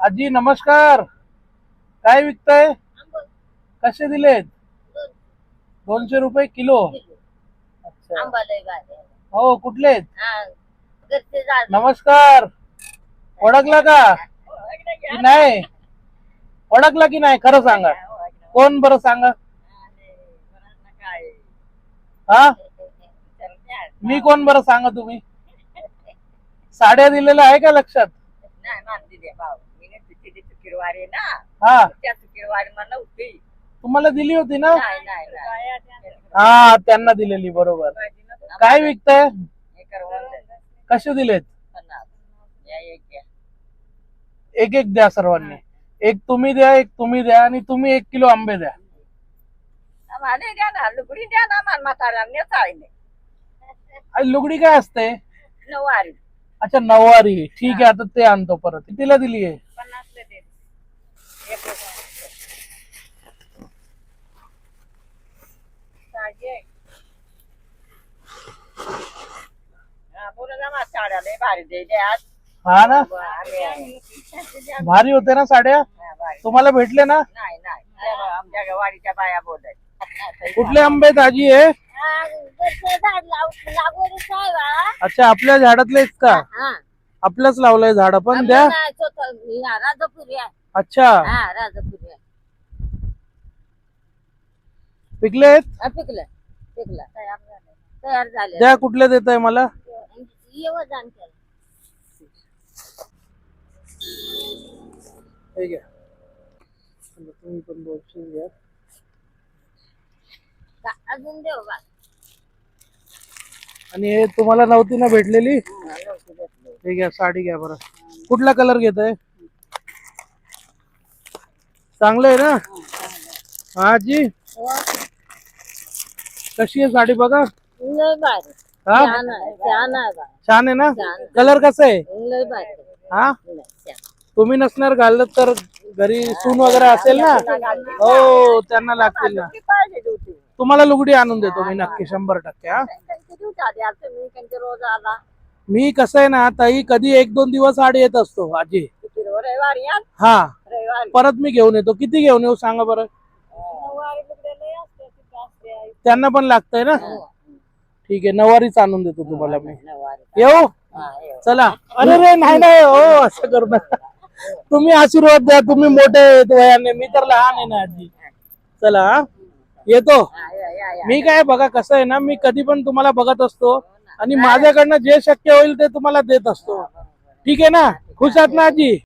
आजी नमस्कार. काय विकताय? कसे दिलेत? 200 रुपये किलो. अच्छा. हो कुठले आहेत? नमस्कार. ओळखला का की नाही? ओळखला की नाही खरं सांगा. कोण बरं सांगा. हा मी कोण बरं सांगा तुम्ही. साड्या दिलेल्या आहे का लक्षात? हा तुम्हाला दिली होती ना. हा त्यांना दिलेली बरोबर. काय विकताय? कसे दिलेत? एक एक द्या सर्वांनी. एक तुम्ही द्या, एक तुम्ही द्या आणि तुम्ही 1 किलो आंबे द्या. लुगडी काय असते? अच्छा नऊवारी. ठीक आहे आता ते आणतो परत. कितीला दिली आहे? हा ना भारी होते ना साड्या. तुम्हाला भेटले ना? कुठले आंबे ताजी आहे? अच्छा आपल्या झाडातलेच का? आपलंच लावलंय झाड पण द्या. अच्छा पिकलेत? तयार झाले. द्या कुठले देत आहे मला. हे घ्या. तुम्ही पण 200 घ्या. अजून देऊ का? आणि हे तुम्हाला नव्हती ना भेटलेली. हे घ्या साडी घ्या बरं. कुठला कलर घेत आहे? चांगलं आहे ना. हा जी कशी आहे साडी बघा. लय भारी. हा छान आहे ना. कलर कसा आहे? लय भारी. हा तुम्ही नसणार घालत तर घरी सून वगैरे असेल ना. हो त्यांना लागतील ना. तुम्हाला लुगडी आणून देतो मी नक्की 100%. हा रोज आला मी कसं आहे ना ताई कधी 1-2 दिवस आड येत असतो आजी. रविवारी हा परत मी घेऊन येतो. किती घेऊन येऊ सांगा बरं. त्यांना पण लागतंय ना. ठीक आहे नऊवारीच आणून देतो तुम्हाला मी. येऊ चला. अरे रे नाही नाही हो असं करू नका. तुम्ही आशीर्वाद द्या. तुम्ही मोठे आहेत वयाने. मी तर लहान आहे ना आजी. चला हा येतो. मी काय बघा कसं आहे ना मी कधी पण तुम्हाला बघत असतो आणि माझ्याकडनं जे शक्य होईल ते तुम्हाला देत असतो. ठीक आहे ना. खुश आहात ना आजी?